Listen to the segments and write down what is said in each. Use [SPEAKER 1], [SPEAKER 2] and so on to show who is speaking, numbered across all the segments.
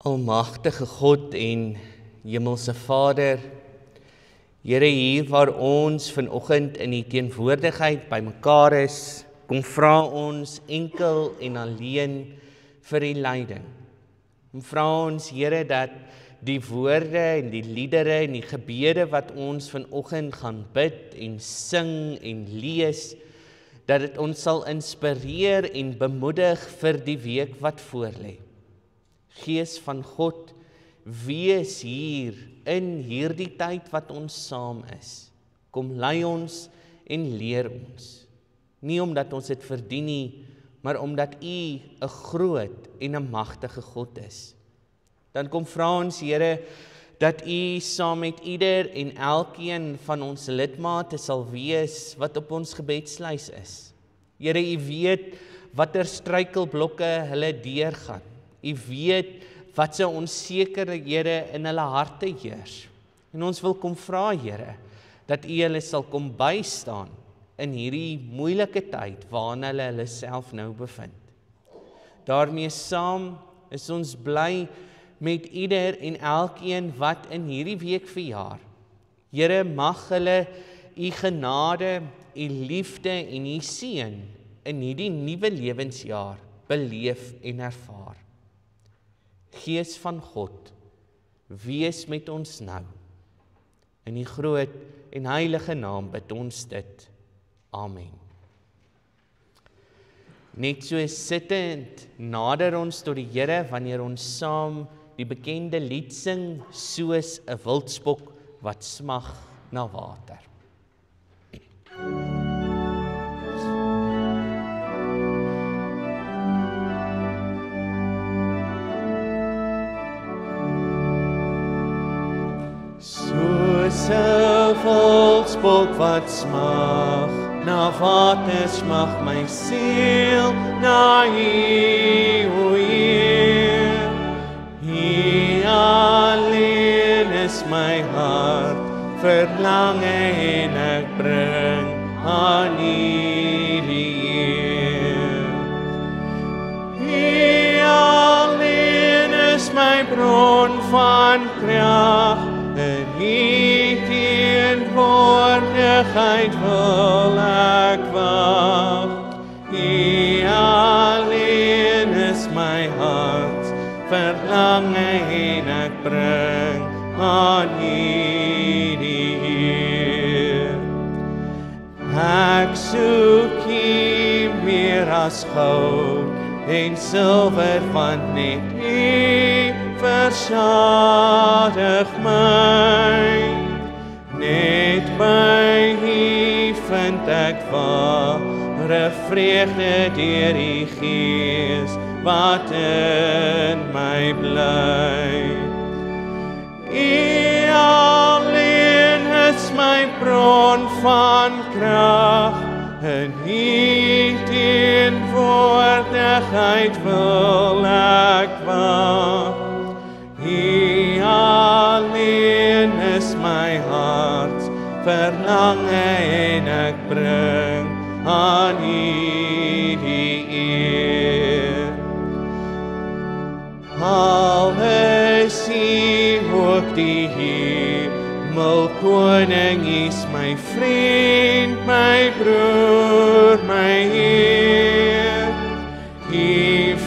[SPEAKER 1] Almagtige God en Hemelse Vader, Here, hier waar ons vanoggend in die teenwoordigheid bymekaar is, kom vra ons enkel en alleen vir die leiding. Kom vra ons, Here, dat die woorde en die liedere en die gebede wat ons vanoggend gaan bid en sing en lees, dat dit ons sal inspireer en bemoedig vir die week wat voorlê. Gees van God, wees hier in hierdie tyd wat ons saam is. Kom lei ons en leer ons. Nie omdat ons dit verdien nie, maar omdat U 'n groot en 'n magtige God is. Dan kom vra ons, Here, dat U saam met ieder en elkeen van ons lidmate sal wees wat op ons gebedslys is. Here, U weet watter struikelblokke hulle deurgaan. U weet wat se onsekerhede in hulle harte heers. En ons wil kom vra, Here, dat U hulle sal kom bystaan in hierdie moeilike tyd waarin hulle self nou bevind. Daarmee saam is ons bly met ieder en elkeen wat in hierdie week verjaar. Here, mag hulle U genade, U liefde en U seën in hierdie nuwe lewensjaar beleef en ervaar. Gees van God, wees met ons nou. In die groot en heilige naam bid ons dit. Amen. Net so sittend nader ons tot die Here wanneer ons saam die bekende lied sing, soos 'n wildspok wat smag na water. Soos 'n wildspok wat smag na water, smag my siel na U, o Heer. U alleen is my hart verlange en ek bring aan U, die Heer. U alleen is my bron van krag, in U teenwoordigheid wil ek wag. U alleen is my hart verlange en ek bring aan U, die Heer. Ek soek U meer as goud en silwer, want net U versadig my. Net by U vind ek ware vreugde deur U Gees wat in my bly. U alleen is my bron van krag, in U teenwoordigheid wil ek wag. U alleen is my hart verlange en ek bring aan U, die eer. Al is U ook die Hemelkoning, U is my vriend, my broer, my Heer. U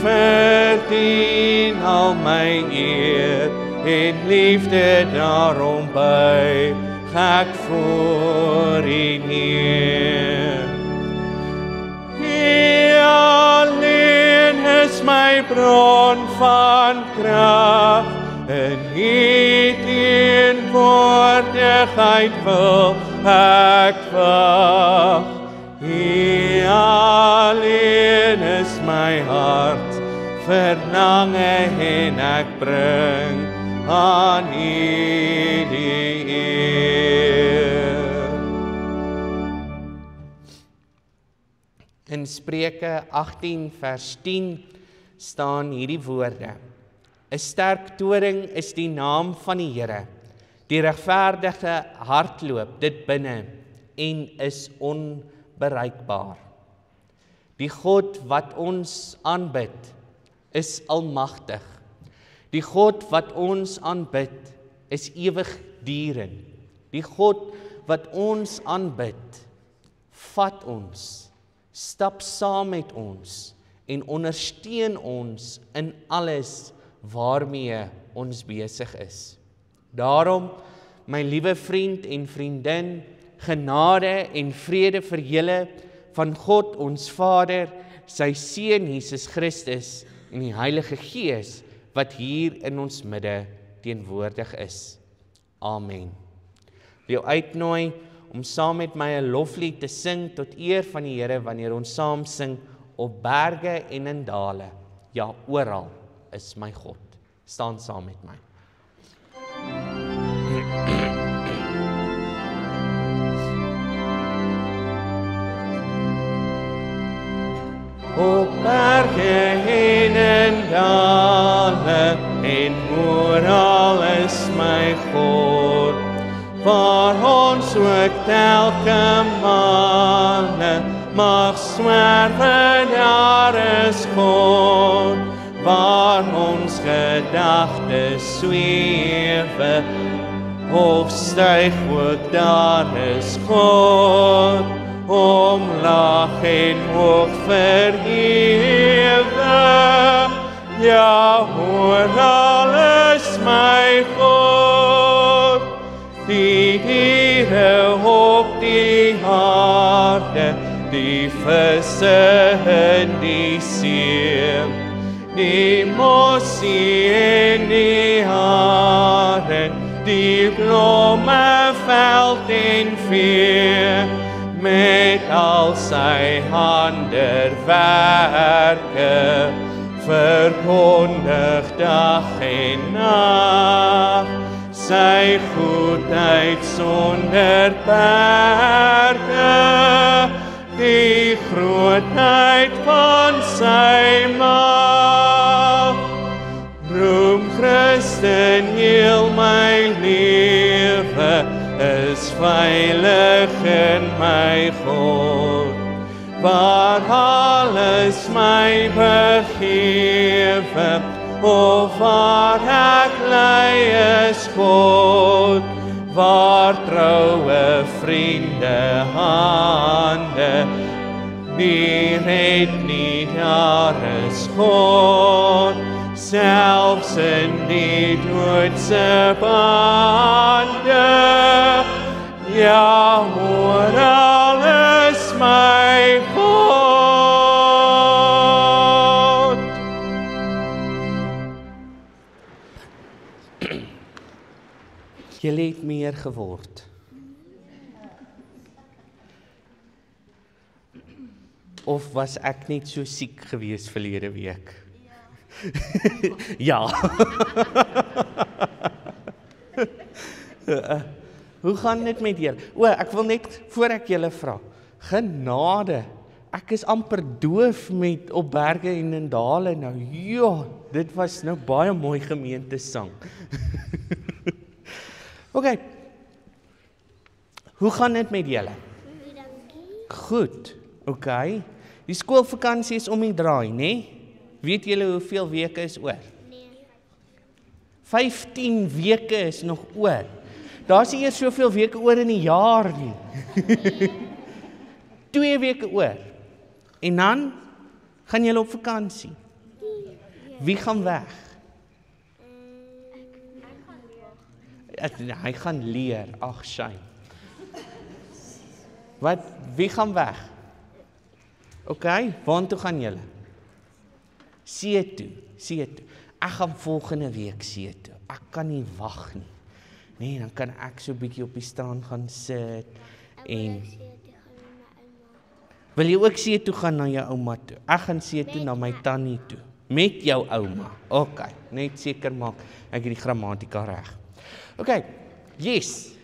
[SPEAKER 1] verdien al my eer en liefde, daarom buig ek voor U neer. U alleen is my bron van krag, in U teenwoordigheid wil ek wag. U alleen is my hart verlange en ek bring aan U, die eer. In Spreuke 18 vers 10 staan hierdie woorde: 'n sterk toring is die naam van die Here. Die regverdige hardloop dit binne en is onbereikbaar. Die God wat ons aanbid is almagtig. Die God wat ons aanbid, is ewigdurend. Die God wat ons aanbid, vat ons, stap saam met ons en ondersteun ons in alles waarmee ons besig is. Daarom, my liewe vriend en vriendin, genade en vrede vir julle van God ons Vader, sy Seun Jesus Christus en die Heilige Gees wat hier in ons midde teenwoordig is. Amen. Wil jou uitnooi om saam met my 'n loflied te sing tot eer van die Here wanneer ons saam sing op berge en in dale. Ja, oral is my God. Staan saam met my. Op berge en in dale en oral is my God, waar ons ook telke male mag swerwe, daar is God, waar ons gedagtes swewe, of styg ook, daar is God, omlaag en hoog verhewe, ja, oral is my God, die diere op die aarde, die visse in die see, die mossie en die arend, die blomme veld en vee, met al sy handerwerke, verkondig dag en nag, sy goedheid sonder perke, die grootheid van sy mag. Roem Christen, heel my lewe is veilig in my God, waar alles my begewe, of waar ek lei is God, waar troue vriende hande, die red nie, daar is God, selfs in die doodse bande, ja, oral is my God. Julle het meer geword. Of was ek net so siek gewees verlede week? Ja. Hoe gaan dit met julle? Ek wil net, voor ek julle vra, genade, ek is amper doof met op berge en in dale nou, ja, dit was nou baie mooi gemeentesang. Ok, hoe gaan dit met julle? Goed, ok, die skoolvakansie is om die draai, nee? Weet julle hoeveel weke is oor? Nee. 15 weke is nog oor. Daar is nie eers soveel weke oor in die jaar nie. 2 weke oor. En dan gaan julle op vakansie. Wie gaan weg? Hy gaan leer. Ag, shame. Wat? Wie gaan weg? Ok, waartoe gaan julle? See toe. Ek gaan volgende week see toe. Ek kan nie wag nie. Nee, dan kan ek so 'n bietjie op die strand gaan sit en wil jy ook see toe gaan na jou ouma toe? Ek gaan see toe na my tannie toe. Met jou ouma. Ok, net seker maak ek het die grammatika reg. Ok, yes.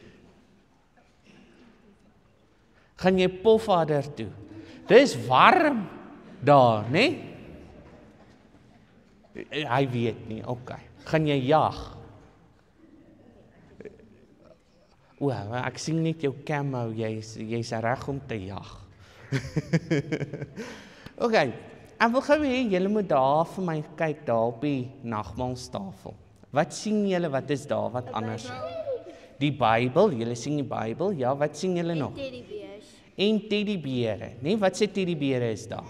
[SPEAKER 1] Gaan jy Pofadder toe? Dis warm daar, né? Hy weet nie, ok. Gaan jy jag? Ek sien net jou camo, jy's reg om te jag. Ok, Ek wil gou hê julle moet daar vir my kyk daar op die nagmaalstafel. Wat sien julle, wat is daar, wat anders? Die Bybel, julle sien die Bybel, ja, wat sien julle nog? En teddybere, nee, wat sê teddybere is daar?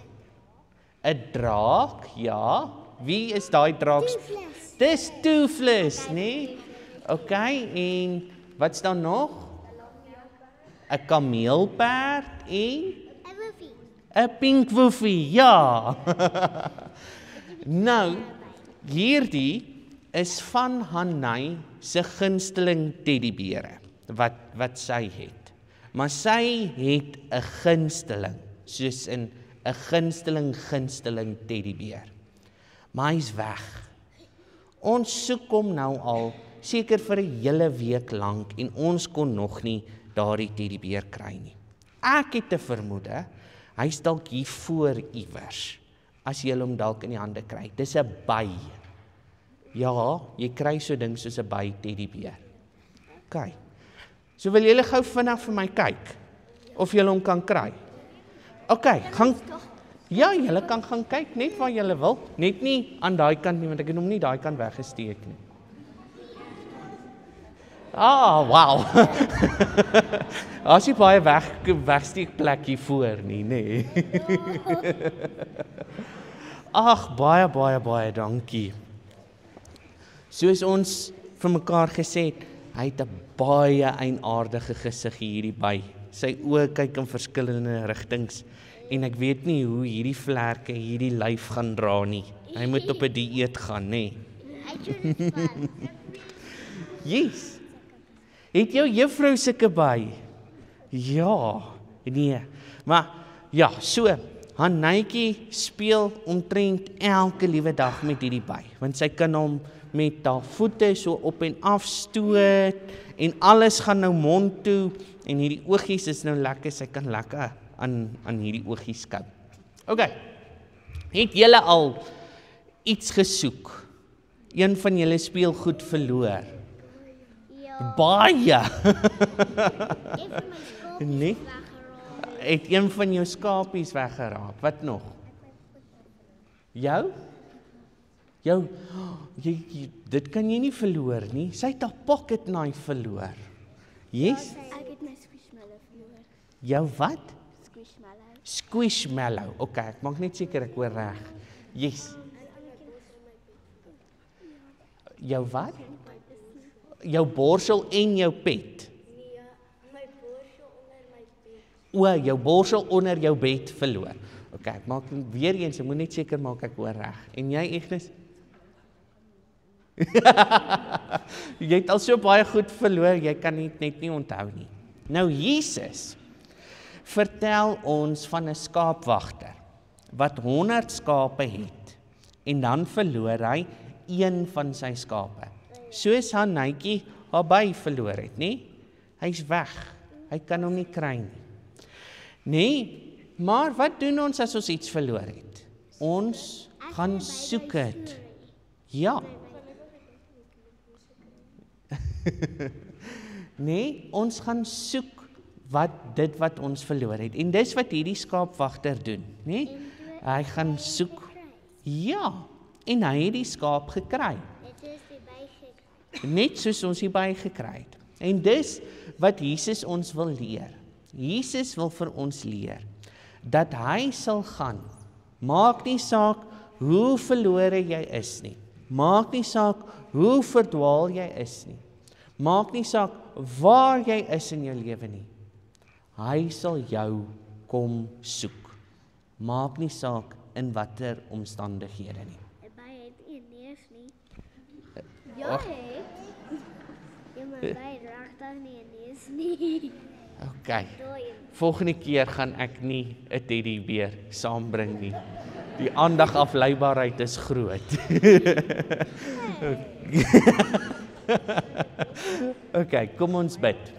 [SPEAKER 1] 'n Draak, ja, wie is daai draak? Dis Toothless, nee? OK, en wat's daar nog? 'n kameelperd en 'n pink woofie, ja. Nou, hierdie is van Hanai se gunsteling teddybere, wat sy het. Maar sy het 'n gunsteling, soos in 'n gunsteling teddybeer. Maar hy's weg. Ons soek hom nou al, seker vir 'n hele week lank, en ons kon nog nie daardie teddybeer kry nie. Ek het 'n vermoede, hy's dalk hier voor iewers, as jy hom dalk in die hande kry. Dis 'n by. Ja, jy kry so ding soos 'n by teddybeer. OK. So wil julle gou vinnig vir my kyk, of julle hom kan kry. OK, gaan. Ja, julle kan gaan kyk, net waar julle wil. Net nie aan daai kant nie, want ek het hom nie daai kant weggesteek nie. Wow. As jy baie wegsteek plek hier voor nie, nê. Ag, baie dankie. Soos ons vir mekaar gesê het, hy het 'n baie eienaardige gesig hierdie by. Sy oë kyk in verskillende rigtings, en ek weet nie hoe hierdie vlerke hierdie lyf gaan dra nie. Hy moet op 'n dieet gaan, nê. Yes. Het jou juffrou sulke by? Ja, nee. Maar ja, so Hannetjie speel omtrent elke liewe dag met hierdie by, want sy kan hom met haar voete so op en af stoot, en alles gaan nou mond toe, en hierdie oogies is nou lekker, sy kan lekker aan hierdie oogies kyk. OK, het julle al iets gesoek? Een van julle speelgoed verloor? Ja. Baie! Nee? Het een van jou skapies weggeraak, wat nog? Jou? Dit kan jy nie verloor nie. Sy het 'n pocket knife verloor. Yes?
[SPEAKER 2] Ek het my squishmallow verloor.
[SPEAKER 1] Jou wat?
[SPEAKER 2] Squishmallow.
[SPEAKER 1] Squishmallow. OK, ek maak net seker ek hoor reg. Yes. Jou wat? Jou borsel en jou pet.
[SPEAKER 2] Nee, my borsel onder my bed.
[SPEAKER 1] O, jou borsel onder jou bed verloor. OK, ek maak weer eens, ek moet net seker maak ek hoor reg. En jy, Agnes? Jy het al so baie goed verloor, jy kan dit net nie onthou nie. Nou Jesus vertel ons van 'n skaapwagter wat 100 skape het, en dan verloor hy een van sy skape. Soos Hannetjie haar by verloor het, nê? Hy's weg. Hy kan hom nie kry nie. Nee, maar wat doen ons as ons iets verloor het? Ons gaan soek dit. Ja. Nee, ons gaan soek wat ons verloor het. En dis wat hierdie skaapwagter doen, nê? Hy gaan soek. Ja, en hy het die skaap gekry. Net soos ons die by gekry het. En dis wat Jesus ons wil leer. Jesus wil vir ons leer dat hy sal gaan. Maak nie saak hoe verlore jy is nie. Maak nie saak hoe verdwaal jy is nie. Maak nie saak waar jy is in jou lewe nie. Hy sal jou kom soek. Maak nie saak in watter omstandighede nie.
[SPEAKER 2] By het nie neus nie. Ja, het. Ja, maar by regtig nie neus nie.
[SPEAKER 1] OK. Volgende keer gaan ek nie 'n teddybeer saambring nie. Die aandagafleibaarheid is groot. OK, kom ons bid.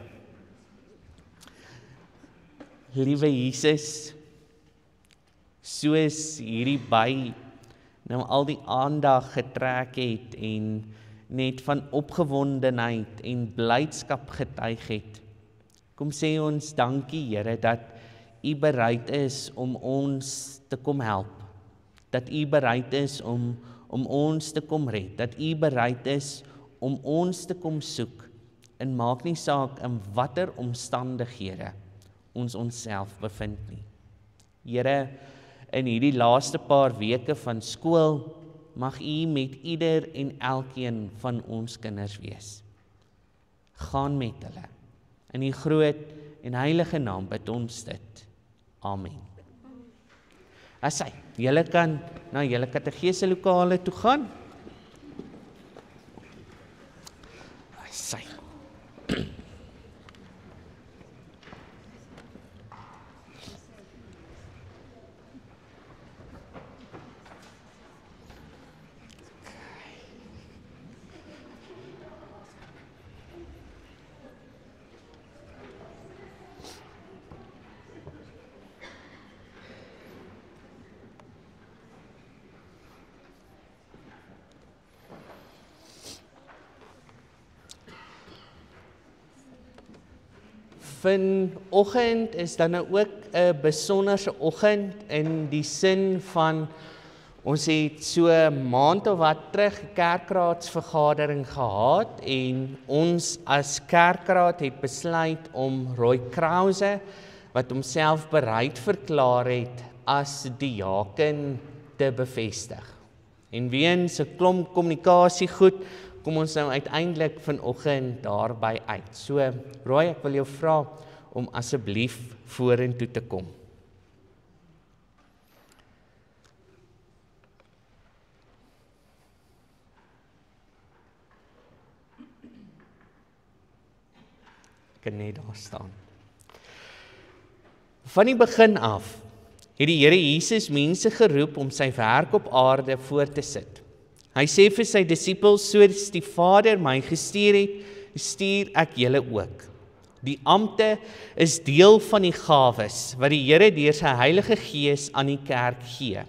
[SPEAKER 1] Liewe Jesus, soos hierdie by nou al die aandag getrek het en net van opgewondenheid en blydskap getuig het, kom sê ons dankie Here dat U bereid is om ons te kom help. dat U bereid is om ons te kom red, dat U bereid is om ons te kom soek, en maak nie saak in watter omstandighede ons onsself bevind nie. Here, in hierdie laaste paar weke van skool, mag U met ieder en elkeen van ons kinders wees. Gaan met hulle. In die groot en heilige naam bid ons dit. Amen. Asai, julle kan na julle kategese lokale toe gaan. Asai. Vanoggend is dan ook 'n besonderse oggend in die sin van ons het so 'n maand of wat terug 'n kerkraadsvergadering gehad en ons as kerkraad het besluit om Roy Krause wat homself bereid verklaar het as diaken te bevestig. En weens 'n klomp kommunikasie goed kom ons nou uiteindelik vanoggend daarby uit. So, Roy, ek wil jou vra om asseblief vorentoe te kom. Ek kan net daar staan. Van die begin af het die Here Jesus mense geroep om sy werk op aarde voort te sit. Hy sê vir sy disippels, soos die Vader my gestuur het, stuur ek julle ook. Die ampte is deel van die gawes wat die Here deur sy Heilige Gees aan die kerk gee.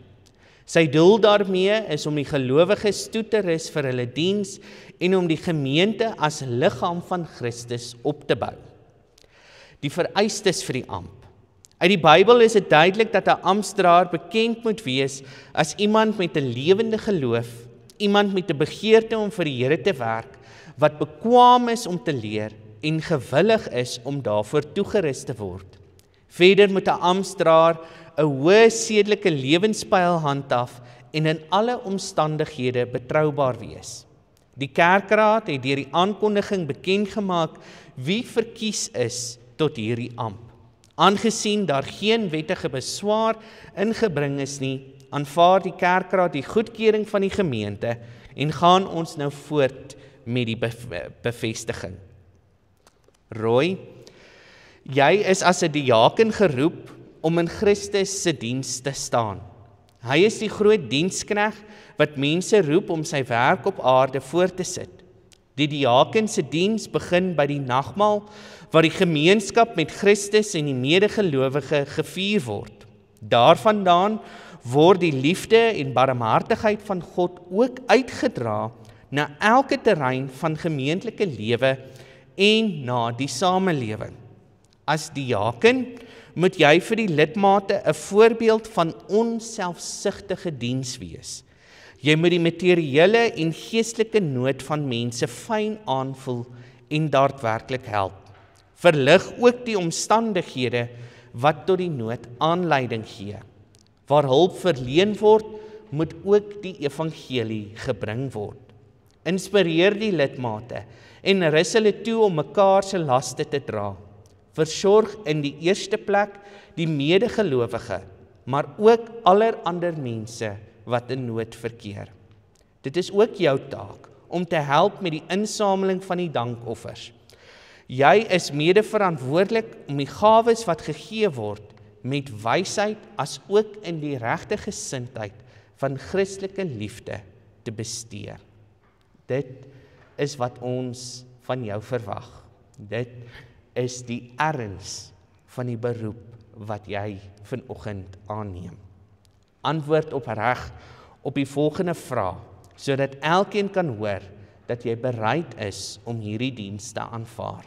[SPEAKER 1] Sy doel daarmee is om die gelowiges toe te rus vir hulle diens en om die gemeente as liggaam van Christus op te bou. Die vereistes vir die amp. Uit die Bybel is dit duidelik dat 'n amptdraer bekend moet wees as iemand met 'n lewende geloof, iemand met 'n begeerte om vir die Here te werk, wat bekwaam is om te leer en gewillig is om daarvoor toegerus te word. Verder moet 'n amptdraer 'n hoë sedelike lewenspyl handhaaf en in alle omstandighede betroubaar wees. Die kerkraad het deur die aankondiging bekend gemaak wie verkies is tot hierdie ampt. Aangesien daar geen wettige beswaar ingebring is nie, aanvaar die kerkraad die goedkeuring van die gemeente en gaan ons nou voort met die bevestiging. Roy, jy is as 'n diaken geroep om in Christus se diens te staan. Hy is die groot dienskneg wat mense roep om sy werk op aarde voort te sit. Die diaken se diens begin by die nagmaal, waar die gemeenskap met Christus en die medegelowige gevier word. Daarvandaan word die liefde en barmhartigheid van God ook uitgedra na elke terrein van gemeentelike lewe en na die samelewing. As diaken moet jy vir die lidmate 'n voorbeeld van onselfsugtige diens wees. Jy moet die materiële en geestelike nood van mense fyn aanvoel en daadwerklik help. Verlig ook die omstandighede wat tot die nood aanleiding gee. Waar hulp verleen word, moet ook die evangelie gebring word. Inspireer die lidmate en rus hulle toe om mekaar se laste te dra. Versorg in die eerste plek die medegelowige, maar ook allerlei mense wat in nood verkeer. Dit is ook jou taak om te help met die insameling van die dankoffers. Jy is medeverantwoordelik om die gawes wat gegee word met wysheid as ook in die regte gesindheid van Christelike liefde te bestee. Dit is wat ons van jou verwag. Dit is die erns van die beroep wat jy vanoggend aanneem. Antwoord opreg op die volgende vraag, sodat elkeen kan hoor dat jy bereid is om hierdie diens te aanvaar.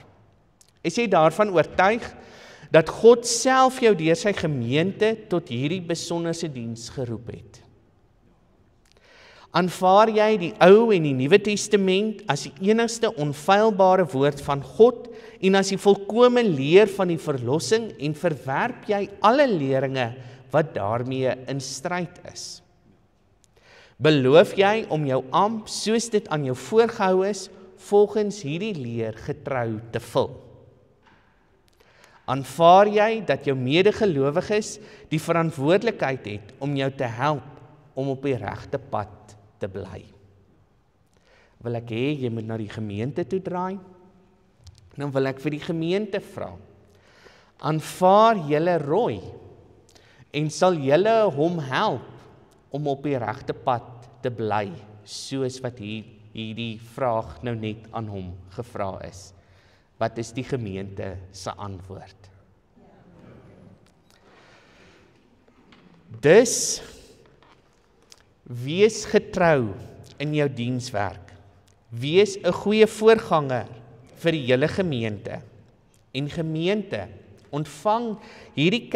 [SPEAKER 1] Is jy daarvan oortuig dat God self jou deur sy gemeente tot hierdie besonderse diens geroep het? Aanvaar jy die Ou en die Nuwe Testament as die enigste onfeilbare woord van God en as die volkome leer van die verlossing en verwerp jy alle leringe wat daarmee in stryd is? Beloof jy om jou amp, soos dit aan jou voorgehou is, volgens hierdie leer getrou te vul? Aanvaar jy dat jou medegelowiges die verantwoordelikheid het om jou te help om op die regte pad te bly? Wil ek hê jy moet na die gemeente toe draai? Dan wil ek vir die gemeente vra, aanvaar julle Roy en sal julle hom help om op die regte pad te bly, soos wat hierdie vraag nou net aan hom gevra is? Wat is die gemeente se antwoord? Dus, wees getrou in jou dienswerk. Wees 'n goeie voorganger vir die hele gemeente. En gemeente, ontvang hierdie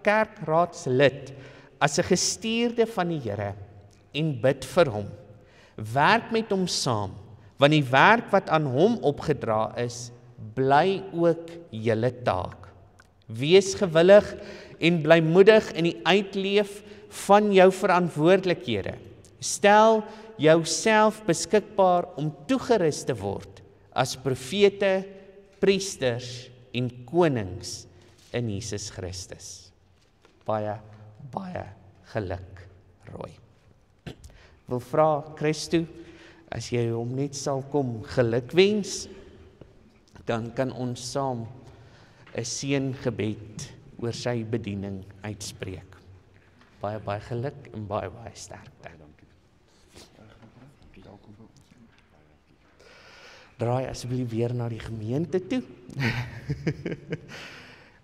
[SPEAKER 1] kerkraadslid as 'n gestuurde van die Here en bid vir hom. Werk met hom saam, want die werk wat aan hom opgedra is, bly ook julle taak. Wees gewillig en blymoedig in die uitleef van jou verantwoordelikhede. Stel jouself beskikbaar om toegerus te word as profete, priesters en konings in Jesus Christus. Baie, baie geluk, Roy. Ek wil vra Christo, as jy hom net sal kom gelukwens, dan kan ons saam 'n seëngebed oor sy bediening uitspreek. Baie, baie geluk en baie, baie sterkte. Draai asseblief weer na die gemeente toe.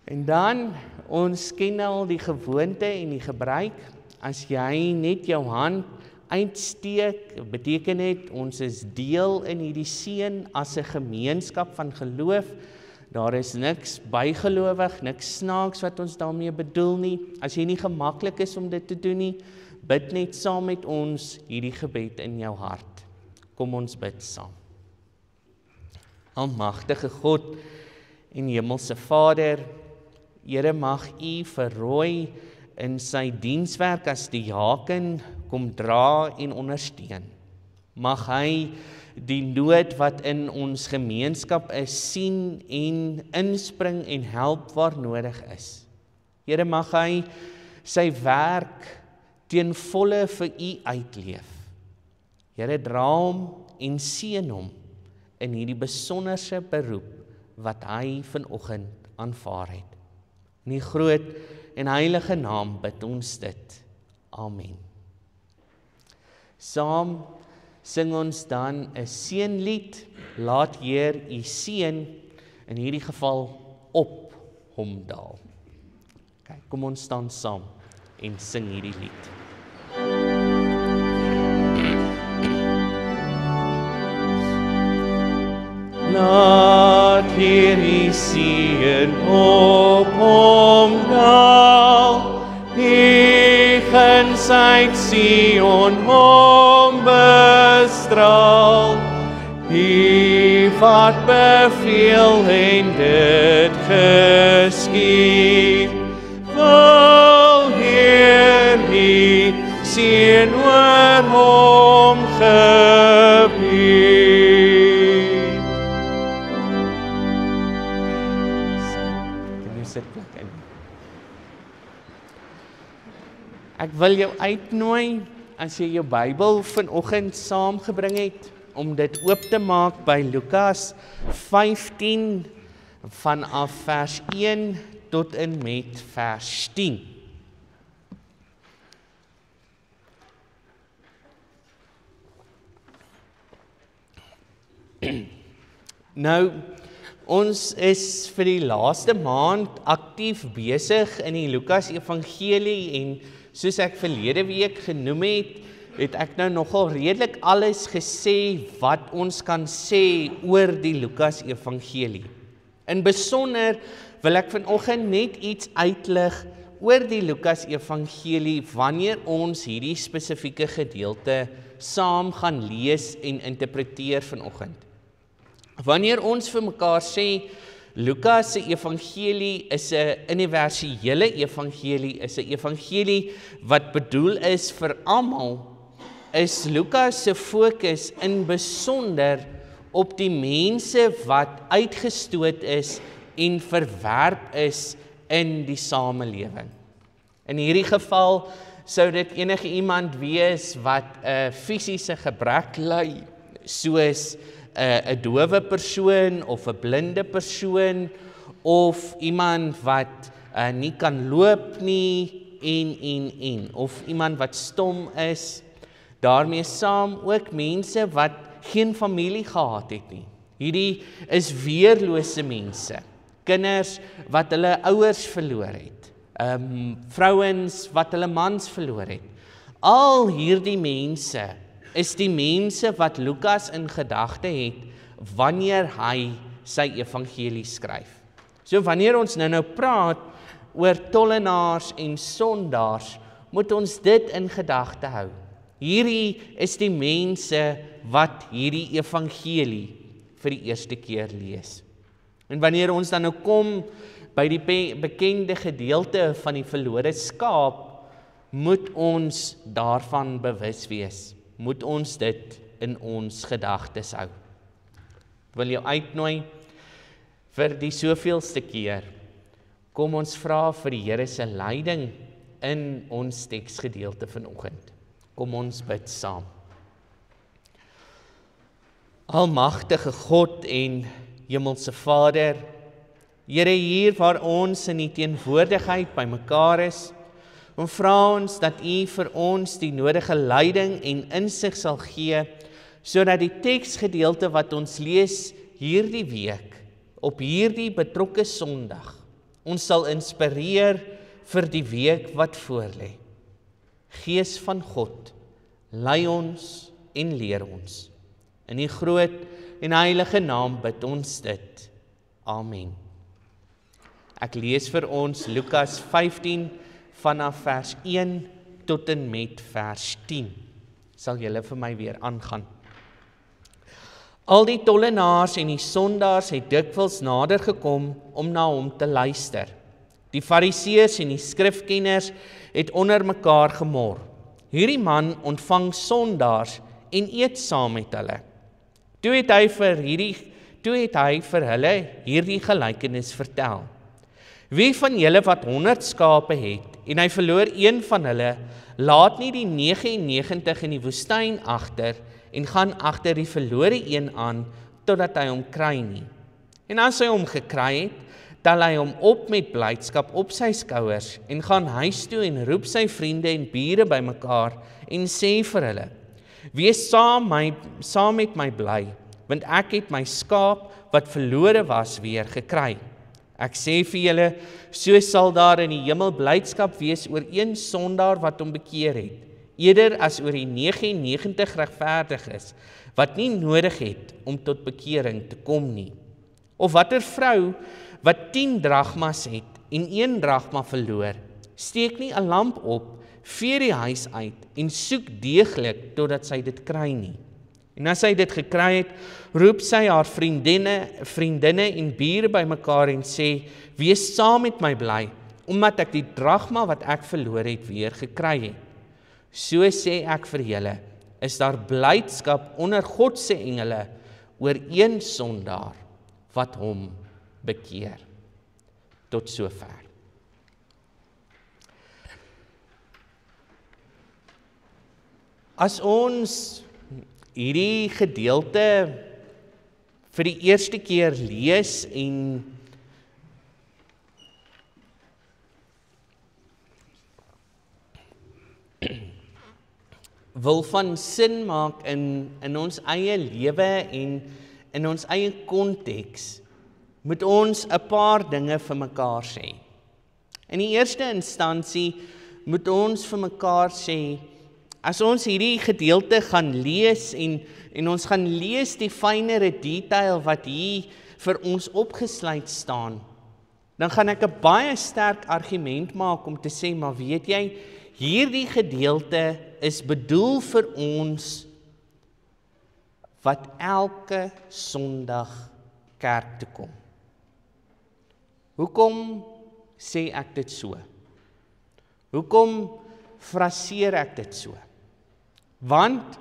[SPEAKER 1] En dan, ons ken al die gewoonte en die gebruik, as jy net jou hand uitsteek, beteken dit, ons is deel in hierdie seën as 'n gemeenskap van geloof. Daar is niks bygelowig, niks snaaks wat ons daarmee bedoel nie. As jy nie gemaklik is om dit te doen nie, bid net saam met ons hierdie gebed in jou hart. Kom ons bid saam. Almagtige God en Hemelse Vader, Here, mag U vir Roy in sy dienswerk as diaken kom dra en ondersteun. Mag hy die nood wat in ons gemeenskap is sien en inspring en help waar nodig is. Here, mag hy sy werk ten volle vir U uitleef. Here, dra hom en seën hom in hierdie besonderse beroep wat hy vanoggend aanvaar het. In die groot en heilige naam bid ons dit. Amen. Saam sing ons dan 'n seënlied, laat Heer U seën, in hierdie geval op hom daal. Kyk, kom ons staan saam en sing hierdie lied. Laat Heer U seën op hom daal, Heegsheid Sion hom bestraal. U wat beveel en dit geskied, wil Heer U seën oor hom gebied. Ek wil jou uitnooi, as jy jou Bybel vanoggend saamgebring het, om dit oop te maak by Lukas 15 vanaf vers 1 tot en met vers 10. Nou, ons is vir die laaste maand aktief besig in die Lukas Evangelie en soos ek verlede week genoem het ek nou nogal redelik alles gesê wat ons kan sê oor die Lukas Evangelie. In besonder wil ek vanoggend net iets uitlig oor die Lukas Evangelie wanneer ons hierdie spesifieke gedeelte saam gaan lees en interpreteer vanoggend. Wanneer ons vir mekaar sê, Lukas se evangelie is 'n universele evangelie, is 'n evangelie wat bedoel is vir almal, is Lukas se fokus in besonder op die mense wat uitgestoot is en verwerp is in die samelewing. In hierdie geval sou dit enige iemand wees wat 'n fisiese gebrek ly, soos 'n dowe persoon of 'n blinde persoon of iemand wat nie kan loop nie en of iemand wat stom is. Daarmee saam ook mense wat geen familie gehad het nie. Hierdie is weerlose mense. Kinders wat hulle ouers verloor het. Vrouens wat hulle mans verloor het. Al hierdie mense is die mense wat Lukas in gedagte het wanneer hy sy evangelie skryf. So wanneer ons nou praat oor tollenaars en sondaars, moet ons dit in gedagte hou. Hierdie is die mense wat hierdie evangelie vir die eerste keer lees. En wanneer ons dan nou kom by die bekende gedeelte van die verlore skaap, moet ons daarvan bewus wees. Moet ons dit in ons gedagtes hou. Ek wil jou uitnooi vir die soveelste keer. Kom ons vra vir die Here se leiding in ons teksgedeelte vanoggend. Kom ons bid saam. Almagtige God en Hemelse Vader, Here, hier waar ons in die teenwoordigheid bymekaar is, en vra ons dat U vir ons die nodige leiding en insig sal gee, sodat die teksgedeelte wat ons lees hierdie week, op hierdie betrokke Sondag, ons sal inspireer vir die week wat voorlê. Gees van God, lei ons en leer ons. In die groot en heilige naam bid ons dit. Amen. Ek lees vir ons Lukas 15 vanaf vers 1 tot en met vers 10. Sal julle vir my weer aangaan. Al die tollenaars en die sondaars het dikwels nader gekom om na hom te luister. Die fariseërs en die skrifkenners het onder mekaar gemor. Hierdie man ontvang sondaars en eet saam met hulle. Toe het hy vir hulle hierdie gelykenis vertel. Wie van julle wat 100 skape het, en hy verloor een van hulle, laat nie die 99 in die woestyn agter, en gaan agter die verlore een aan, totdat hy hom kry nie. En as hy hom gekry het, tel hy hom op met blydskap op sy skouers, en gaan huis toe en roep sy vriende en bure bymekaar, en sê vir hulle, wees saam met my bly, want ek het my skaap wat verlore was weer gekry. Ek sê vir julle, so sal daar in die hemel blydskap wees oor een sondaar wat hom bekeer het, eerder as oor die 99 regverdiges, wat nie nodig het om tot bekering te kom nie. Of watter vrou wat 10 dragmas het en 1 dragma verloor, steek nie 'n lamp op, vee die huis uit en soek deeglik totdat sy dit kry nie. En as sy dit gekry het, roep sy haar vriendinne en bure bymekaar en sê, wees saam met my bly, omdat ek die dragma wat ek verloor het weer gekry het. So sê ek vir julle, is daar blydskap onder God se engele oor een sondaar wat hom bekeer. Tot sover. As ons hierdie gedeelte vir die eerste keer lees en wil van sin maak in ons eie lewe en in ons eie konteks, moet ons 'n paar dinge vir mekaar sê. In die eerste instansie moet ons vir mekaar sê, as ons hierdie gedeelte gaan lees en ons gaan lees die fynere detail wat hier vir ons opgesluit staan, dan gaan ek 'n baie sterk argument maak om te sê, maar weet jy, hierdie gedeelte is bedoel vir ons wat elke Sondag kerk toe kom. Hoekom sê ek dit so? Hoekom fraseer ek dit so? Want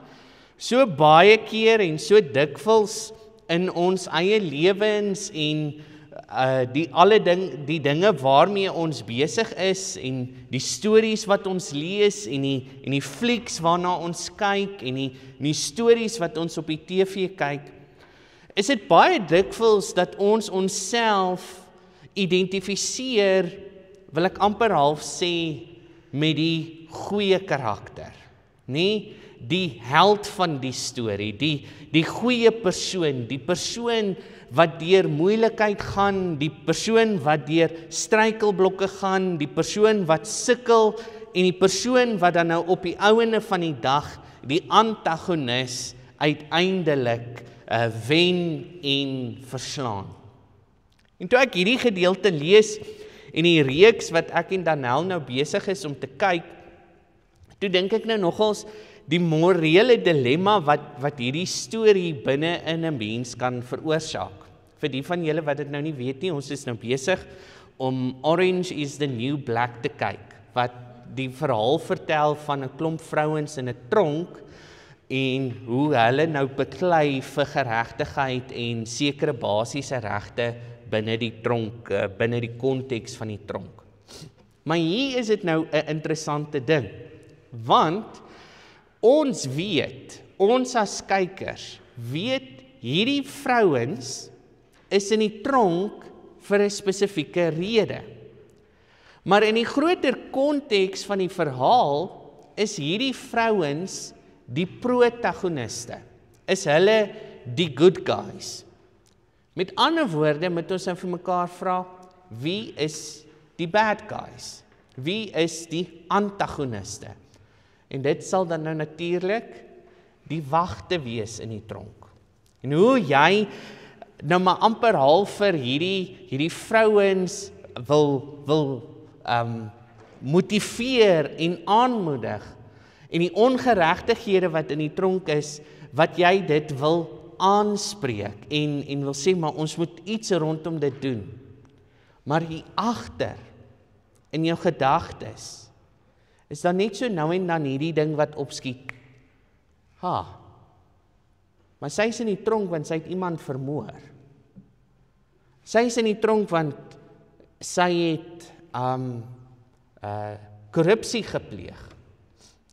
[SPEAKER 1] so baie keer en so dikwels in ons eie lewens en die dinge waarmee ons besig is en die stories wat ons lees en die flieks waarna ons kyk en die stories wat ons op die TV kyk, is dit baie dikwels dat ons onsself identifiseer, wil ek amper half sê, met die goeie karakter, nie die held van die storie, die goeie persoon, die persoon wat deur moeilikheid gaan, die persoon wat deur struikelblokke gaan, die persoon wat sukkel en die persoon wat dan nou op die ouene van die dag die antagonis uiteindelik wen en verslaan. En toe ek hierdie gedeelte lees en die reeks wat ek en Danel nou besig is om te kyk, toe dink ek nou nogals die morele dilemma wat hierdie storie binne in 'n mens kan veroorsaak. Vir die van julle wat dit nou nie weet nie, ons is nou besig om Orange is the New Black te kyk, wat die verhaal vertel van 'n klomp vrouens in 'n tronk en hoe hulle nou beklei vir geregtigheid en sekere basiese regte binne die tronk, binne die konteks van die tronk. Maar hier is dit nou 'n interessante ding, want ons weet, ons as kykers, weet hierdie vrouens is in die tronk vir 'n spesifieke rede. Maar in die groter konteks van die verhaal is hierdie vrouens die protagoniste. Is hulle die good guys? Met ander woorde moet ons nou vir mekaar vra, wie is die bad guys? Wie is die antagoniste? En dit sal dan nou natuurlik die wagte wees in die tronk. En hoe jy nou maar amper half vir hierdie vrouens wil motiveer en aanmoedig en die ongeregtighede wat in die tronk is, wat jy dit wil aanspreek en wil sê, maar ons moet iets rondom dit doen. Maar hier agter in jou gedagtes is daar net so nou en dan hierdie ding wat opskiet. Maar sy is in die tronk want sy het iemand vermoor. Sy is in die tronk want sy het korrupsie gepleeg,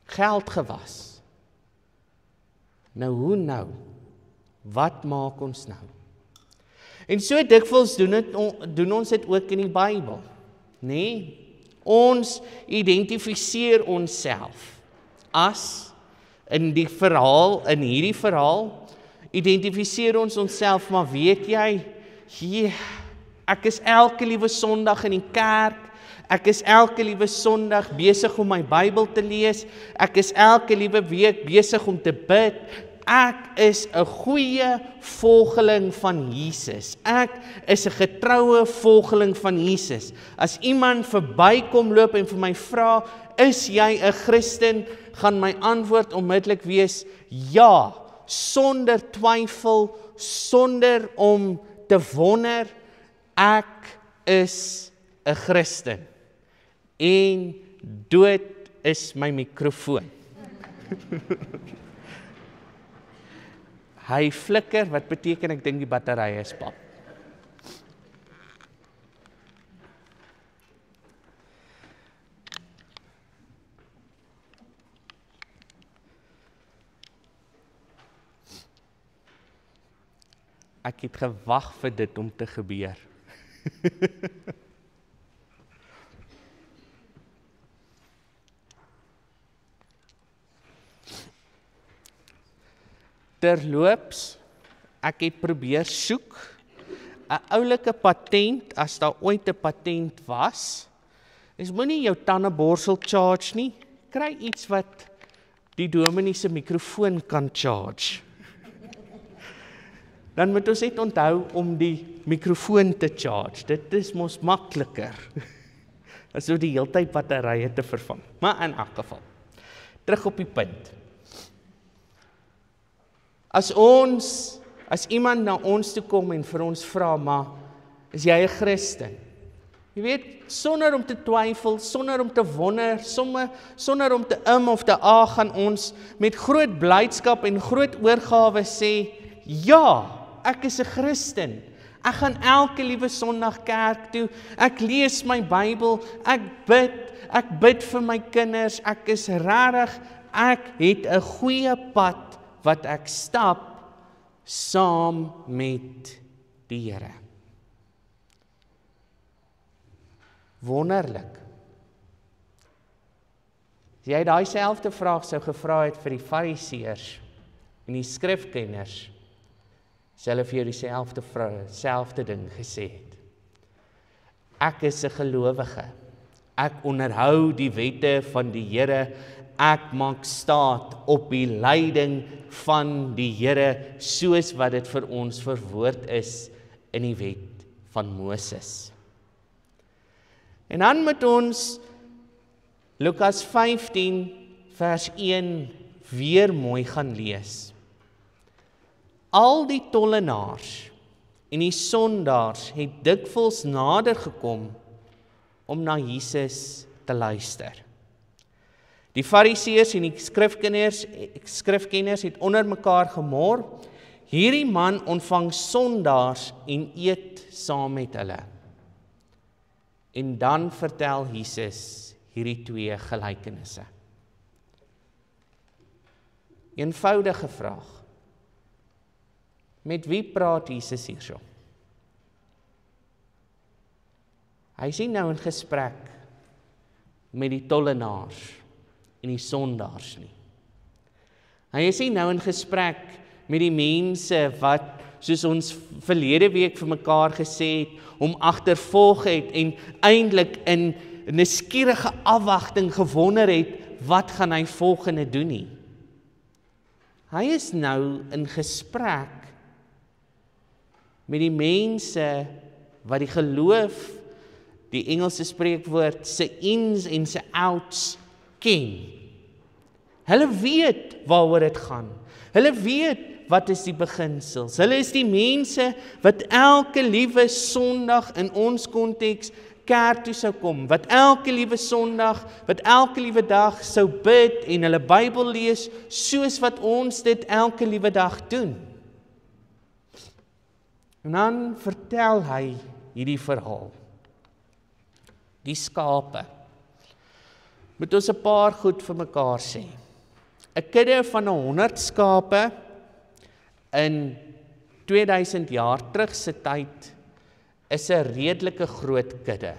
[SPEAKER 1] geld gewas. Nou? Wat maak ons nou? En so dikwels doen ons dit ook in die Bybel, nee? Ons identifiseer onsself as in hierdie verhaal, identifiseer ons onsself, maar weet jy, ek is elke liewe Sondag in die kerk, ek is elke liewe Sondag besig om my Bybel te lees, ek is elke liewe week besig om te bid, ek is 'n goeie volgeling van Jesus. Ek is 'n getroue volgeling van Jesus. As iemand verbykom loop en vir my vra, is jy 'n Christen? Gaan my antwoord onmiddellik wees, ja, sonder twyfel, sonder om te wonder, ek is 'n Christen. En dood is my mikrofoon. Hy flikker, wat beteken ek dink die batterye is pap. Ek het gewag vir dit om te gebeur. Terloops, ek het probeer soek 'n oulike patent, as daar ooit 'n patent was. Is moenie jou tandeborsel charge nie. Kry iets wat die dominee se mikrofoon kan charge. dan moet ons net onthou om die mikrofoon te charge. Dit is mos makliker as om die hele tyd batterye te vervang. Maar in elk geval, terug op die punt. As iemand na ons toe kom en vir ons vra, maar is jy 'n Christen? Jy weet, sonder om te twyfel, sonder om te wonder, sonder om te of te gaan ons met groot blydskap en groot oorgawe sê, ja, ek is 'n Christen. Ek gaan elke liewe Sondag kerk toe, ek lees my Bybel, ek bid vir my kinders, ek is regtig, ek het 'n goeie pad wat ek stap saam met die Here. Wonderlik. As jy daai selfde vraag sou gevra het vir die Fariseërs en die skrifkenners, sal hulle vir jou dieselfde ding gesê het. Ek is 'n gelowige. Ek onderhou die wette van die Here. Ek maak staat op die leiding van die Here, soos wat dit vir ons verwoord is in die wet van Moses. En dan moet ons Lukas 15 vers 1 weer mooi gaan lees. Al die tollenaars en die sondaars het dikwels nader gekom om na Jesus te luister. Die Fariseërs en die skrifkenners het onder mekaar gemor, hierdie man ontvang sondaars en eet saam met hulle. En dan vertel Jesus hierdie twee gelykenisse. Eenvoudige vraag. Met wie praat Jesus hierso? Hy is nie nou in gesprek met die tollenaars en die sondaars nie. Hy is nie nou in gesprek met die mense wat, soos ons verlede week vir mekaar gesê het, hom agtervolg het en eintlik in nuuskierige afwagting gewonder het, wat gaan hy volgende doen nie. Hy is nou in gesprek met die mense wat die geloof, die Engelse spreekwoord, se ins en se outs ken. Hulle weet waaroor dit gaan. Hulle weet wat is die beginsels. Hulle is die mense wat elke liewe Sondag in ons konteks kerk toe sou kom, wat elke liewe Sondag, wat elke liewe dag sou bid en hulle Bybel lees, soos wat ons dit elke liewe dag doen. En dan vertel hy hierdie verhaal. Die skape. Moet ons 'n paar goed vir mekaar sê. 'n Kudde van 100 skape in 2000 jaar terug se tyd is 'n redelike groot kudde.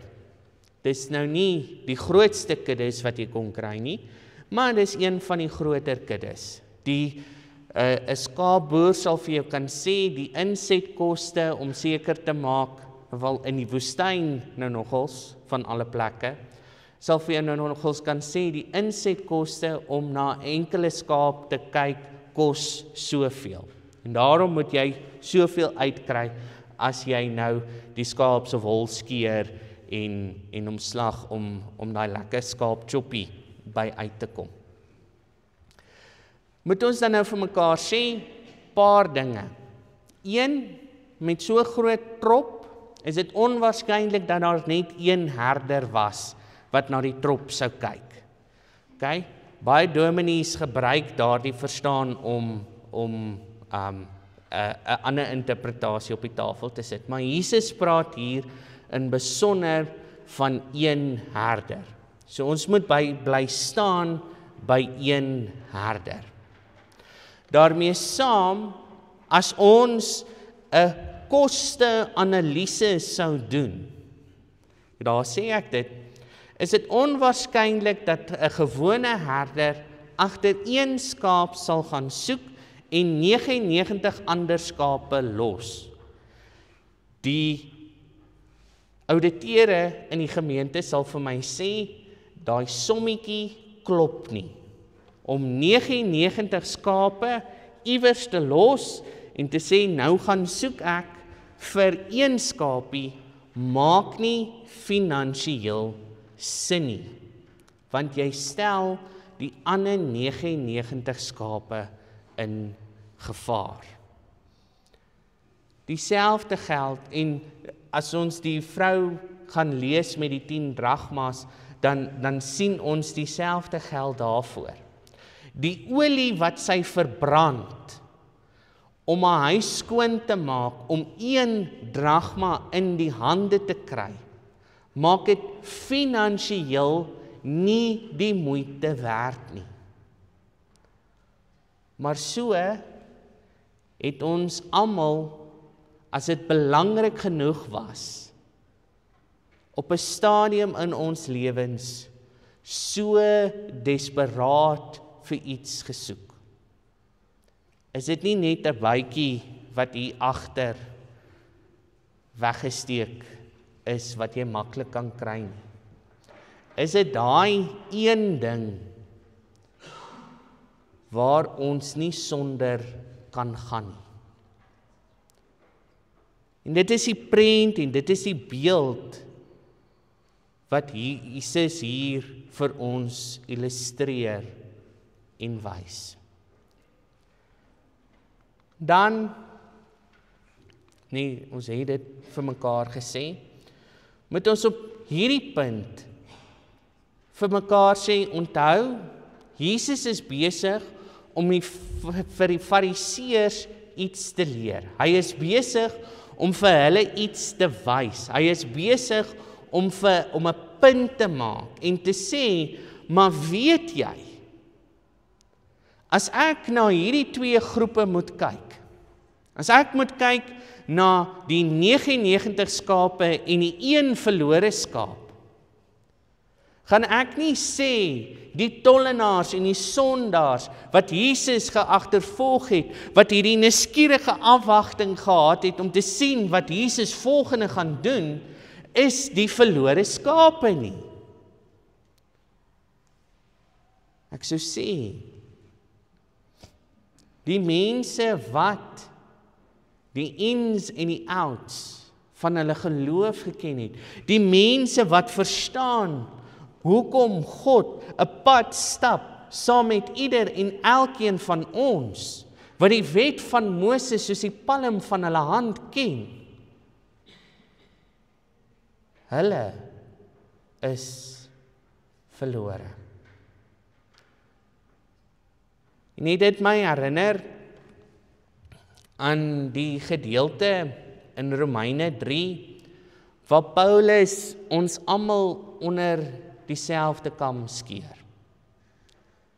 [SPEAKER 1] Dis nou nie die grootste kuddes wat jy kon kry nie, maar dis een van die groter kuddes. Die 'n skaapboer sal vir jou kan sê die insetkoste om seker te maak, wel in die woestyn nou nogals van alle plekke, sal vir jou nou nogals kan sê die insetkoste om na enkele skaap te kyk kos soveel. En daarom moet jy soveel uitkry as jy nou die skaap se wol skeer en omslag om daai lekker skaap choppie by uit te kom. Moet ons dan nou vir mekaar sê, paar dinge. Een, met so groot trop, is dit onwaarskynlik dat daar net een herder was, wat na die trop sou kyk. Okay? Baie dominees gebruik daardie verstaan om 'n ander interpretasie op die tafel te sit. Maar Jesus praat hier in besonder van een herder. So ons moet bly staan by een herder. Daarmee saam, as ons 'n koste-analise sou doen, daar sê ek dit, is dit onwaarskynlik dat 'n gewone herder agter een skaap sal gaan soek en 99 ander skape los. Die ouditeure in die gemeente sal vir my sê, daai sommetjie klop nie. Om 99 skape iewers te los en te sê, nou gaan soek ek vir een skapie, maak nie finansiëel sin nie, want jy stel die ander 99 skape in gevaar. Dieselfde geld, en as ons die vrou gaan lees met die 10 drachmas, dan sien ons dieselfde geld daarvoor. Die olie wat sy verbrand, om haar huis skoon te maak, om 1 drachma in die hande te kry, maak dit finansiëel nie die moeite werd nie. Maar so het ons almal, as dit belangrik genoeg was, op 'n stadium in ons lewens, so desperaat vir iets gesoek. Is dit nie net 'n bytjie wat hier agter weggesteek is, wat jy maklik kan kry nie? Is dit daai een ding waar ons nie sonder kan gaan nie? En dit is die prent en dit is die beeld wat Jesus hier vir ons illustreer en wys. Dan, nee, ons het dit vir mekaar gesê, moet ons op hierdie punt vir mekaar sê, onthou, Jesus is besig om vir die fariseërs iets te leer. Hy is besig om vir hulle iets te wys. Hy is besig om 'n punt te maak en te sê, maar weet jy, as ek na hierdie 2 groepe moet kyk, as ek moet kyk na die 99 skape en die 1 verlore skaap, gaan ek nie sê die tollenaars en die sondaars wat Jesus geagtervolg het, wat hierdie nuuskierige afwagting gehad het om te sien wat Jesus volgende gaan doen, is die verlore skape nie. Ek sou sê, die mense wat die ins en die outs van hulle geloof geken het, die mense wat verstaan hoekom God 'n pad stap saam met ieder en elkeen van ons, wat die wet van Moses soos die palm van hulle hand ken, hulle is verlore. En dit my herinner aan die gedeelte in Romeine 3, waar Paulus ons almal onder dieselfde kam skeer.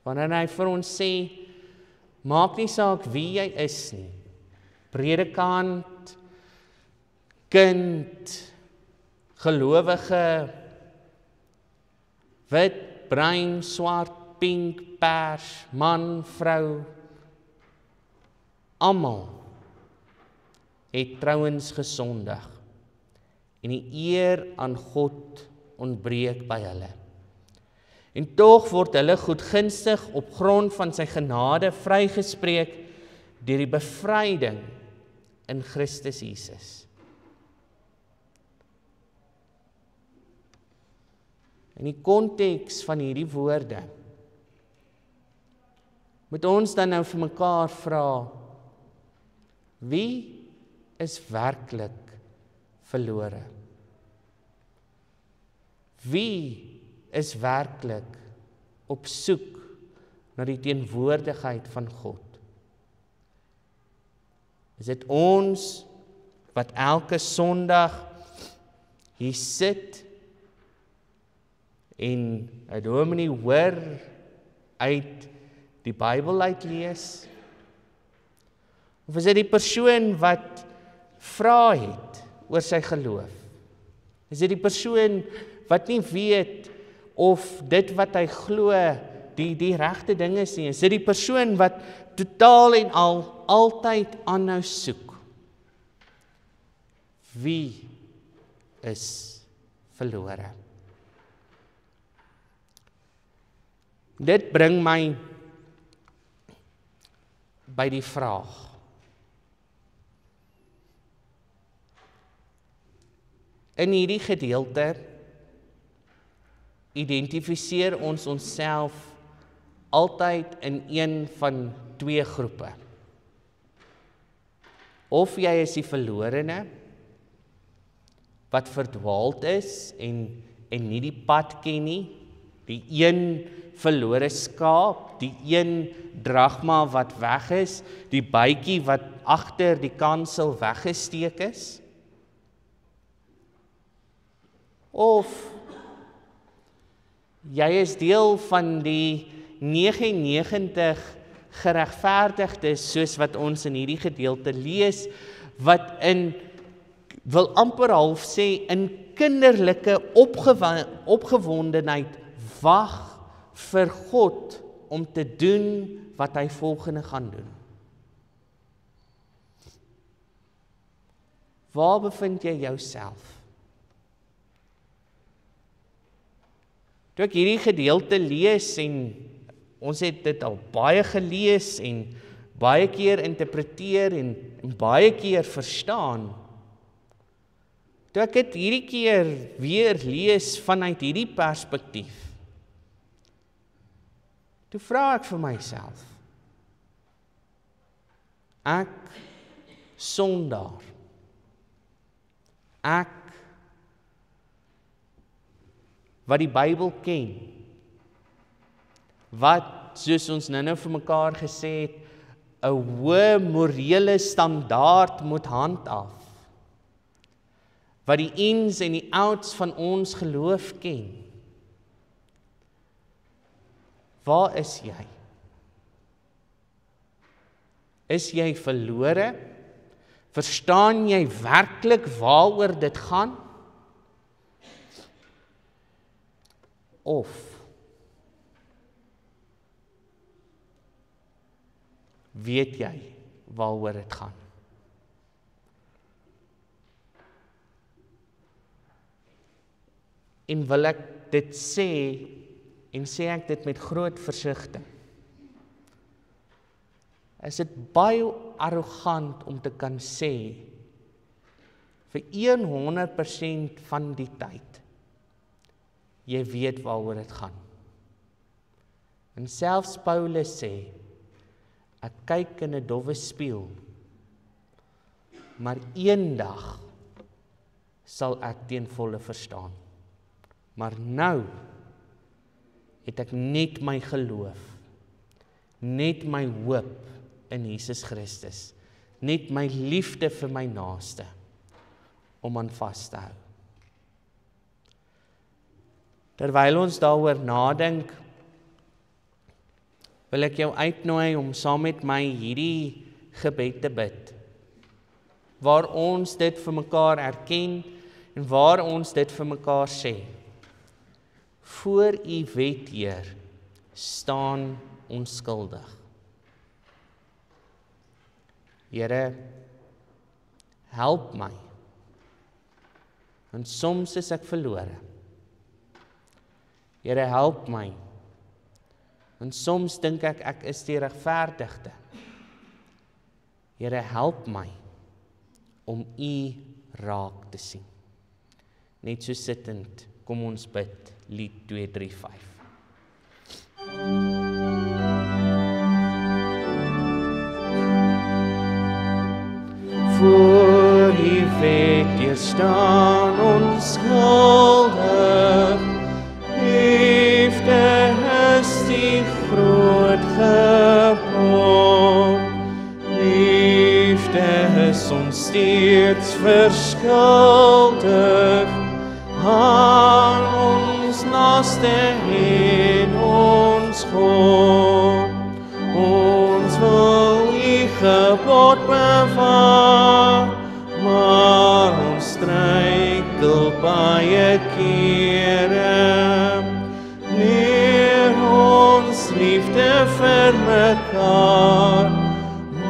[SPEAKER 1] Wanneer hy vir ons sê, maak nie saak wie jy is nie, predikant, kind, gelowige, wit, bruin, swart, pink, pers, man, vrou, almal het trouens gesondig en die eer aan God ontbreek by hulle. En tog word hulle goedgunstig op grond van sy genade vrygespreek deur die bevryding in Christus Jesus. In die konteks van hierdie woorde moet ons dan nou vir mekaar vra, wie is werklik verlore? Wie is werklik op soek na die teenwoordigheid van God? Is dit ons wat elke Sondag hier sit en 'n dominee hoor uit die Bybel uitlees? Of is dit die persoon wat vra het oor sy geloof? Is dit die persoon wat nie weet of dit wat hy glo die regte ding is nie? Is dit die persoon wat totaal en al altyd aanhou soek? Wie is verlore? Dit bring my by die vraag, In hierdie gedeelte identifiseer ons onsself altyd in een van twee groepe. Of jy is die verlorene, wat verdwaald is en nie die pad ken nie, die een verlore skaap, die een dragma wat weg is, die bytjie wat agter die kansel weggesteek is. Of jy is deel van die 99 geregverdigdes, soos wat ons in hierdie gedeelte lees, wat wil amper half sê, in kinderlike opgewondenheid wag vir God om te doen wat hy volgende gaan doen. Waar bevind jy jouself? Toe ek hierdie gedeelte lees, en ons het dit al baie gelees en baie keer interpreteer en baie keer verstaan, toe ek het hierdie keer weer lees vanuit hierdie perspektief, toe vra ek vir myself, ek sondaar, ek wat die Bybel ken, wat, soos ons nou vir mekaar gesê het, 'n hoë morele standaard moet handhaaf, wat die ins en die outs van ons geloof ken. Waar is jy? Is jy verlore? Verstaan jy werklik waaroor dit gaan? Of weet jy waaroor dit gaan? En wil ek dit sê, en sê ek dit met groot versigtiging, is dit baie arrogant om te kan sê, vir 100% van die tyd, jy weet waaroor dit gaan. En selfs Paulus sê, ek kyk in 'n dowwe spieël, maar eendag sal ek ten volle verstaan. Maar nou het ek net my geloof, net my hoop in Jesus Christus, net my liefde vir my naaste, om aan vas te hou. Terwyl ons daaroor nadink, wil ek jou uitnooi om saam met my hierdie gebed te bid, waar ons dit vir mekaar erken, en waar ons dit vir mekaar sê. Voor U wet, Heer, staan ons skuldig. Here, help my, want soms is ek verlore. Here, help my, want soms dink ek is die regverdigde. Here, help my, om U raak te sien. Net so sittend, kom ons bid, lied 235. Voor U wet, Heer, staan ons skuldig, liefde is die groot gebod, liefde is ons steeds verskuldig, aan ons naaste en ons God. Ons wil U gebod bewaar, maar ons struikel baie kere. Leer ons liefde vir mekaar,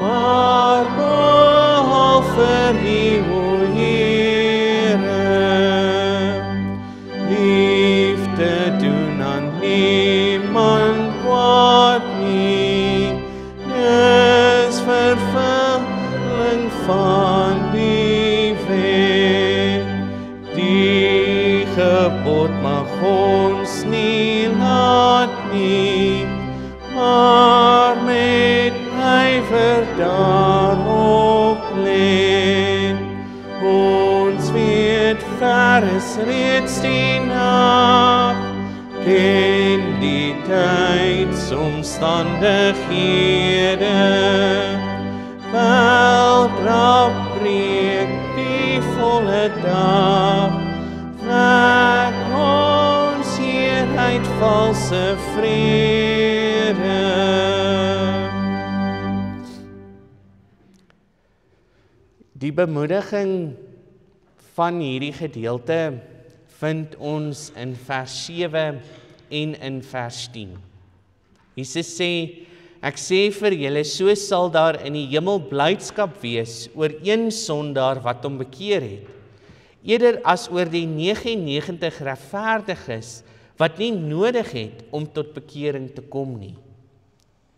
[SPEAKER 1] maar behalwe U, o Here, liefde doen aan niemand kwaad nie, dis vervulling van die wet, die God mag ons nie laat nie, maar met ywer daarop let. Ons weet ver is reeds die nag, ken die tydsomstandighede, weldra breek die volle dag, wek ons hieruit valse vrede. Die bemoediging van hierdie gedeelte vind ons in vers 7 en in vers 10. Jesus sê, ek sê vir julle, so sal daar in die hemel blydskap wees oor een sondaar wat hom bekeer het, eerder as oor die 99 regverdiges wat nie nodig het om tot bekering te kom nie.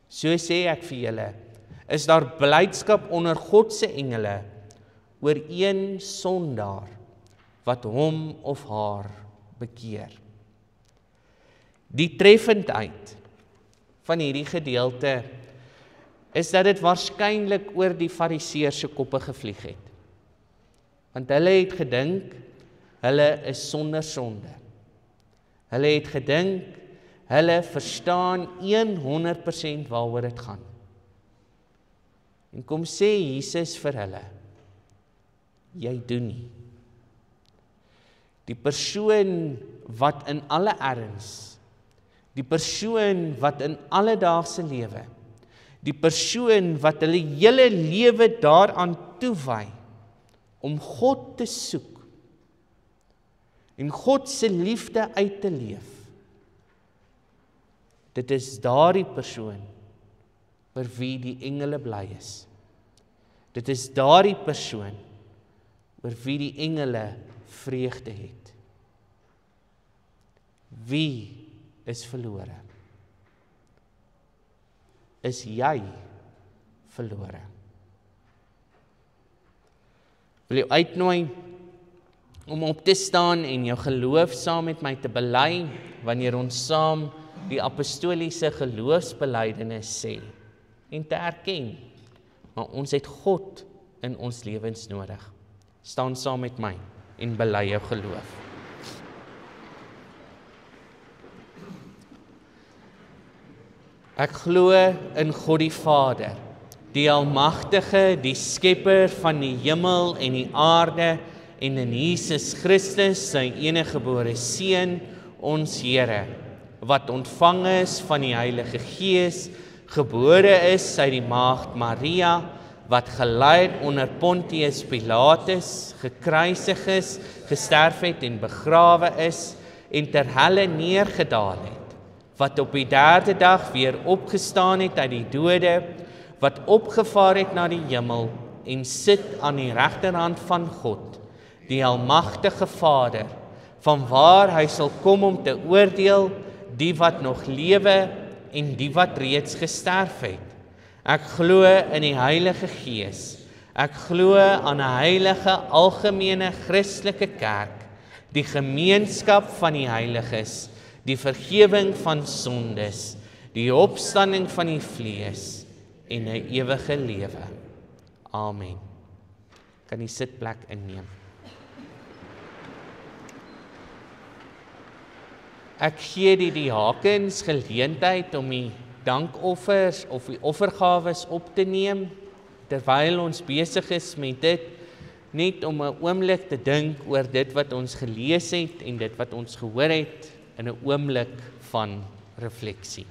[SPEAKER 1] So sê ek vir julle, is daar blydskap onder God se engele oor een sondaar wat hom of haar bekeer. Die treffendheid van hierdie gedeelte is dat dit waarskynlik oor die Fariseërs se koppe gevlieg het. Want hulle het gedink, hulle is sonder sonde. Hulle het gedink, hulle verstaan 100% waaroor dit gaan. En kom sê Jesus vir hulle, jy doen nie. Die persoon wat in alle erns, die persoon wat in alledaagse lewe, die persoon wat hulle hele lewe daaraan toewy om God te soek en God se liefde uit te leef, dit is daardie persoon vir wie die engele bly is. Dit is daardie persoon oor wie die engele vreugde het. Wie is verlore? Is jy verlore? Wil jou uitnooi om op te staan en jou geloof saam met my te bely, wanneer ons saam die apostoliese geloofsbelijdenis sê, en te erken, maar ons het God in ons lewens nodig. Staan saam met my en bely jou geloof. Ek glo in God die Vader, die Almagtige, die Skepper van die hemel en die aarde, en in Jesus Christus, sy eniggebore Seun, ons Here, wat ontvang is van die Heilige Gees, gebore is uit die Maagd Maria, wat gelei onder Pontius Pilatus, gekruisig is, gesterf het en begrawe is, en ter helle neergedaal het, wat op die 3de dag weer opgestaan het uit die dode, wat opgevaar het na die hemel, en sit aan die regterhand van God, die Almagtige Vader, vanwaar hy sal kom om te oordeel, die wat nog lewe, en die wat reeds gesterf het. Ek glo in die Heilige Gees. Ek glo aan 'n heilige, algemene Christelike kerk, die gemeenskap van die heiliges, die vergewing van sondes, die opstanding van die vlees en 'n ewige lewe. Amen. Kan die sitplek inneem. Ek gee die diakens geleentheid om die dankoffers of die offergawes op te neem, terwyl ons besig is met dit, net om 'n oomblik te dink oor dit wat ons gelees het en dit wat ons gehoor het, in 'n oomblik van refleksie.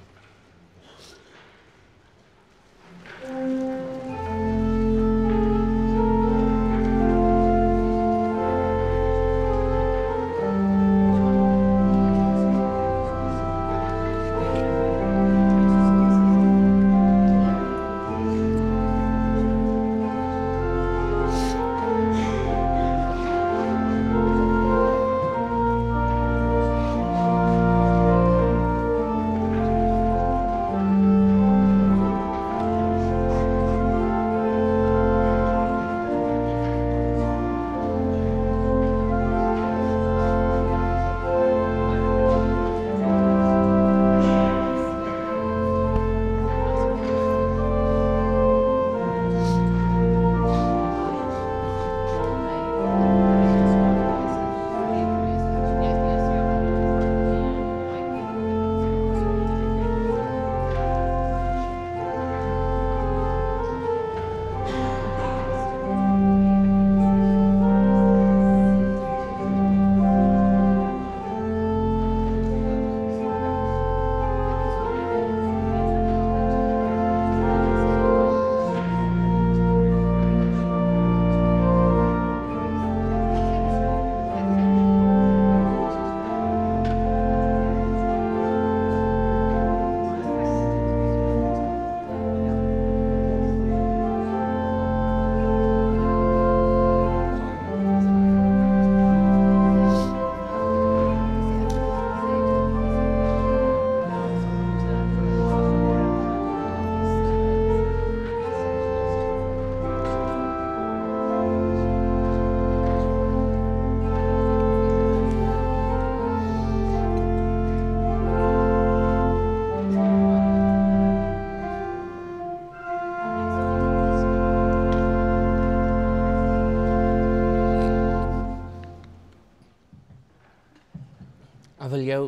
[SPEAKER 1] wil jou,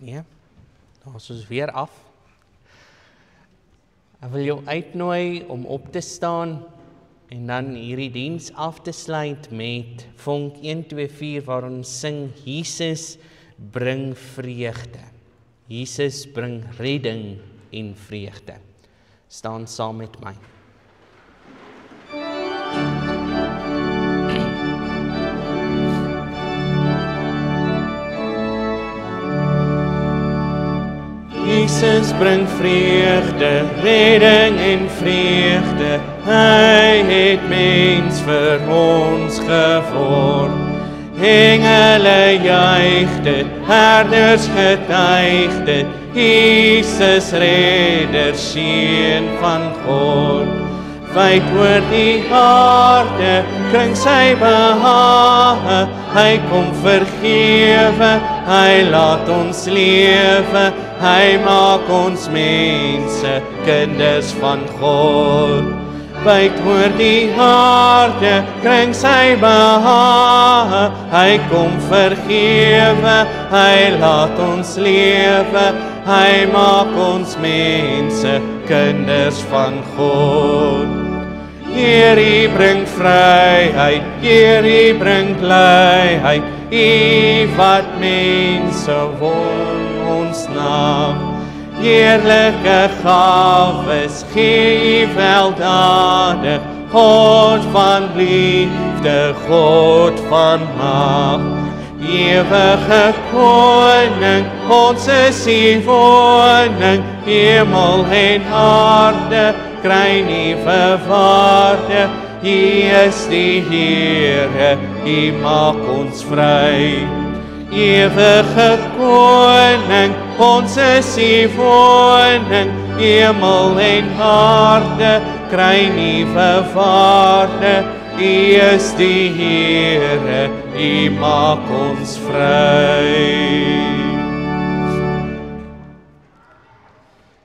[SPEAKER 1] nee, ons is weer af. Ek wil jou uitnooi om op te staan en dan hierdie diens af te sluit met vonk 124 waar ons sing, Jesus bring vreugde. Jesus bring redding en vreugde. Staan saam met my. Jesus bring vreugde, redding en vreugde. Hy het mens vir ons geword. Engele juig dit, herders getuig dit. Jesus redder, seun van God. Wyd oor die aarde, kring sy behage. Hy kom vergewe, hy laat ons lewe. Hy maak ons mense, kinders van God. Wyd oor die aarde, kring sy behage. Hy kom vergewe, hy laat ons lewe. Hy maak ons mense, kinders van God. Heer, U bring vryheid, Heer, U bring blyheid. U wat mense won ons nag. Heerlike gawes gee U weldadig. God van liefde, God van mag. Ewige koning, ons is U woning. Hemel en aarde kry nuwe waarde. U is die Here, U maak ons vry. Ewige koning, ons is U woning. Hemel en aarde kry nuwe waarde. U is die Here, U maak ons vry.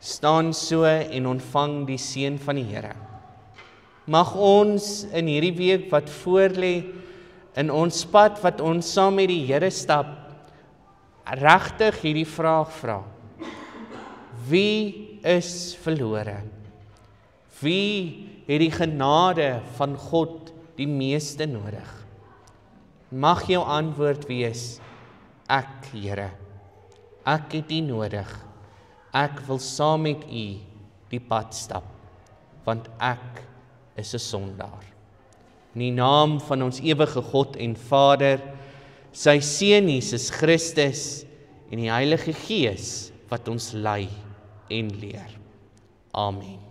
[SPEAKER 1] Staan so en ontvang die seën van die Here. Mag ons in hierdie week wat voorlê, in ons pad wat ons saam met die Here stap, regtig hierdie vraag vra. Wie is verlore? Wie het die genade van God die meeste nodig? Mag jou antwoord wees, ek, Here. Ek het U nodig. Ek wil saam met U die pad stap, want ek is 'n sondaar. In die naam van ons ewige God en Vader, sy Seun Jesus Christus en die Heilige Gees wat ons lei en leer. Amen.